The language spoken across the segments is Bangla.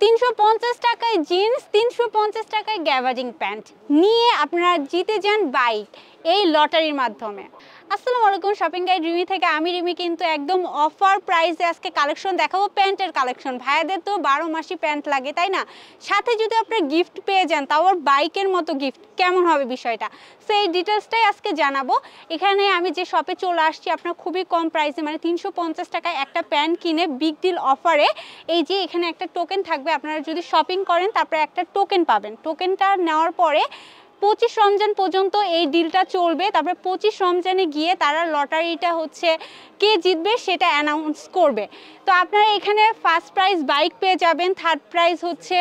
350 টাকায় জিন্স, 350 টাকায় গ্যাবার্ডিং প্যান্ট নিয়ে আপনারা জিতে যান বাইক এই লটারির মাধ্যমে। আসসালামু আলাইকুম, শপিং গাইড রিমি থেকে আমি রিমি কিন্তু একদম অফার প্রাইসে আজকে কালেকশন দেখাবো, প্যান্টের কালেকশন। ভাইয়াদের তো 12 মাসই প্যান্ট লাগে, তাই না? সাথে যদি আপনারা গিফট পেয়ে যান, তাও আর বাইকের মতো গিফট, কেমন হবে বিষয়টা? সো এই ডিটেলসটাই আজকে জানাবো। এখানে আমি যে শপে চলে আসছি, আপনার খুবই কম প্রাইসে মানে 350 টাকায় একটা প্যান্ট কিনে বিগ ডিল অফারে, এই যে এখানে একটা টোকেন থাকবে, আপনারা যদি শপিং করেন তারপরে একটা টোকেন পাবেন। টোকেনটা নেওয়ার পরে 25 রমজান পর্যন্ত এই ডিলটা চলবে। তারপরে 25 রমজানে গিয়ে তারা লটারিটা হচ্ছে কে জিতবে সেটা অ্যানাউন্স করবে। তো আপনারা এখানে ফার্স্ট প্রাইজ বাইক পেয়ে যাবেন, থার্ড প্রাইজ হচ্ছে,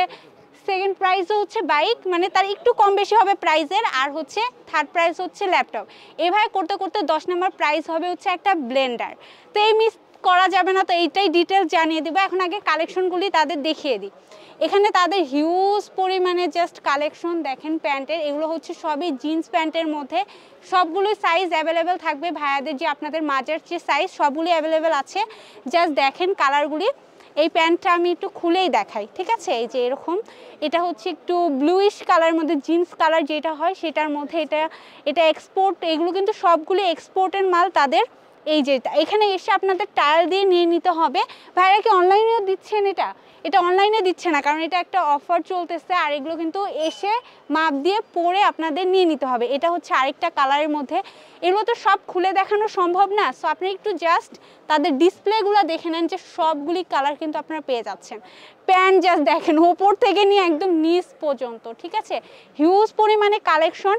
সেকেন্ড প্রাইজও হচ্ছে বাইক, মানে তার একটু কম বেশি হবে প্রাইজের, আর হচ্ছে থার্ড প্রাইজ হচ্ছে ল্যাপটপ। এভাবে করতে করতে 10 নম্বর প্রাইজ হবে হচ্ছে একটা ব্লেন্ডার। তো এই মিস করা যাবে না, তো এইটাই ডিটেলস জানিয়ে দেবো। এখন আগে কালেকশনগুলি তাদের দেখিয়ে দিই। এখানে তাদের হিউজ পরিমাণে জাস্ট কালেকশন দেখেন প্যান্টের, এগুলো হচ্ছে সবই জিন্স প্যান্টের মধ্যে। সবগুলোই সাইজ অ্যাভেলেবেল থাকবে, ভাইয়াদের যে আপনাদের মাঝের যে সাইজ সবগুলি অ্যাভেলেবেল আছে। জাস্ট দেখেন কালারগুলি। এই প্যান্টটা আমি একটু খুলেই দেখাই, ঠিক আছে? এই যে এরকম, এটা হচ্ছে একটু ব্লুইশ কালারের মধ্যে, জিন্স কালার যেটা হয় সেটার মধ্যে। এটা এক্সপোর্ট, এগুলো কিন্তু সবগুলি এক্সপোর্টের মাল তাদের। এই যে এখানে এসে আপনাদের ট্রায়াল দিয়ে নিয়ে নিতে হবে। ভাইরা কি অনলাইনেও দিচ্ছেন? এটা অনলাইনে দিচ্ছে না, কারণ এটা একটা অফার চলতেছে। আর এগুলো কিন্তু এসে মাপ দিয়ে পরে আপনাদের নিয়ে নিতে হবে। এটা হচ্ছে আরেকটা কালারের মধ্যে। এগুলো তো সব খুলে দেখানো সম্ভব না, সো আপনি একটু জাস্ট তাদের ডিসপ্লেগুলো দেখে নেন যে সবগুলি কালার কিন্তু আপনারা পেয়ে যাচ্ছেন। প্যান্ট জাস্ট দেখেন ওপর থেকে নিয়ে একদম নিচ পর্যন্ত, ঠিক আছে? হিউজ পরিমাণে কালেকশন।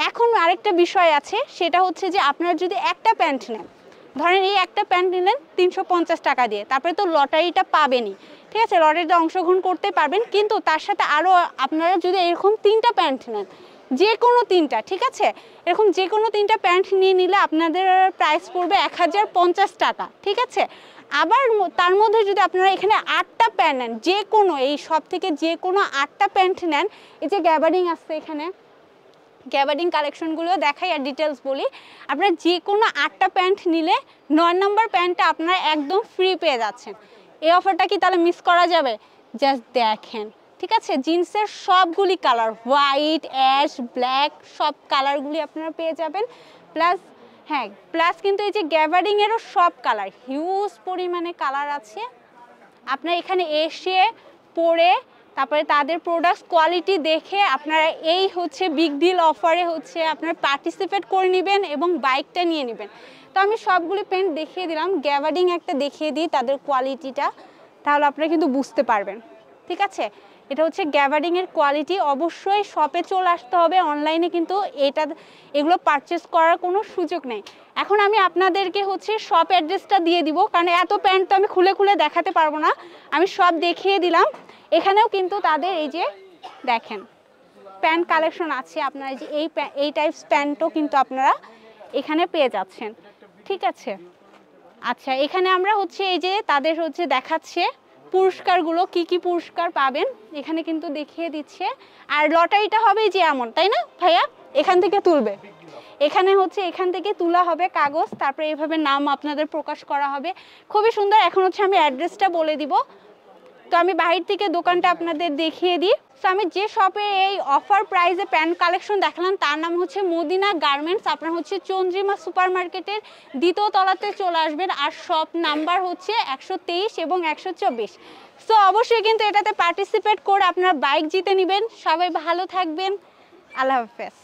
এখন আরেকটা বিষয় আছে, সেটা হচ্ছে যে আপনারা যদি একটা প্যান্ট নেন, ধরেন এই একটা প্যান্ট নিলেন 350 টাকা দিয়ে, তারপরে তো লটারিটা পাবেনই, ঠিক আছে? লটারিতে অংশগ্রহণ করতে পারবেন, কিন্তু তার সাথে আরও আপনারা যদি এরকম 3টা প্যান্ট নেন, যে কোনো 3টা, ঠিক আছে? এরকম যে কোনো 3টা প্যান্ট নিয়ে নিলে আপনাদের প্রাইস পড়বে 1050 টাকা, ঠিক আছে? আবার তার মধ্যে যদি আপনারা এখানে 8টা প্যান্ট নেন, যে কোনো এই সব থেকে যে কোনো 8টা প্যান্ট নেন, এই যে গ্যাবার্ডিং আসছে এখানে, গ্যাবার্ডিং কালেকশনগুলো দেখাই আর ডিটেলস বলি। আপনারা যে কোনো 8টা প্যান্ট নিলে 9 নম্বর প্যান্টটা আপনারা একদম ফ্রি পেয়ে যাচ্ছেন। এই অফারটা কি তাহলে মিস করা যাবে? জাস্ট দেখেন, ঠিক আছে? জিন্সের সবগুলি কালার, হোয়াইট, অ্যাশ, ব্ল্যাক, সব কালারগুলি আপনারা পেয়ে যাবেন। প্লাস হ্যাঁ, প্লাস কিন্তু এই যে গ্যাবার্ডিংয়েরও সব কালার, হিউজ পরিমাণে কালার আছে। আপনারা এখানে এসে পরে তারপরে তাদের প্রোডাক্টস কোয়ালিটি দেখে আপনারা এই হচ্ছে বিগ ডিল অফারে হচ্ছে আপনারা পার্টিসিপেট করে নেবেন এবং বাইকটা নিয়ে নেবেন। তো আমি সবগুলি প্যান্ট দেখিয়ে দিলাম, গ্যাবার্ডিং একটা দেখিয়ে দিই তাদের কোয়ালিটিটা, তাহলে আপনারা কিন্তু বুঝতে পারবেন, ঠিক আছে? এটা হচ্ছে গ্যাবার্ডিংয়ের কোয়ালিটি। অবশ্যই শপে চলে আসতে হবে, অনলাইনে কিন্তু এগুলো পারচেস করার কোনো সুযোগ নেই। এখন আমি আপনাদেরকে হচ্ছে শপ অ্যাড্রেসটা দিয়ে দিব, কারণ এত প্যান্ট তো আমি খুলে খুলে দেখাতে পারবো না। আমি সব দেখিয়ে দিলাম। এখানেও কিন্তু তাদের এই যে দেখেন প্যান্ট কালেকশন আছে, আপনারা যে এই টাইপস প্যান্টও কিন্তু আপনারা এখানে পেয়ে যাচ্ছেন, ঠিক আছে? আচ্ছা, এখানে আমরা হচ্ছে এই যে তাদের হচ্ছে দেখাচ্ছে পুরস্কারগুলো, কি কি পুরস্কার পাবেন এখানে কিন্তু দেখিয়ে দিচ্ছে। আর লটারিটা হবে যে এমন, তাই না ভাইয়া? এখান থেকে তুলবে, এখানে হচ্ছে এখান থেকে তোলা হবে কাগজ, তারপরে এইভাবে নাম আপনাদের প্রকাশ করা হবে। খুবই সুন্দর। এখন হচ্ছে আমি অ্যাড্রেসটা বলে দিব। তো আমি বাইরে থেকে দোকানটা আপনাদের দেখিয়ে দিই। তো আমি যে শপে এই অফার প্রাইসে প্যান্ট কালেকশন দেখালাম তার নাম হচ্ছে মদিনা গার্মেন্টস। আপনার হচ্ছে চন্দ্রিমা সুপার মার্কেটের 2য় তলাতে চলে আসবেন, আর শপ নাম্বার হচ্ছে 123 এবং 124। সো অবশ্যই কিন্তু এটাতে পার্টিসিপেট করে আপনারা বাইক জিতে নেবেন। সবাই ভালো থাকবেন, আল্লাহ হাফেজ।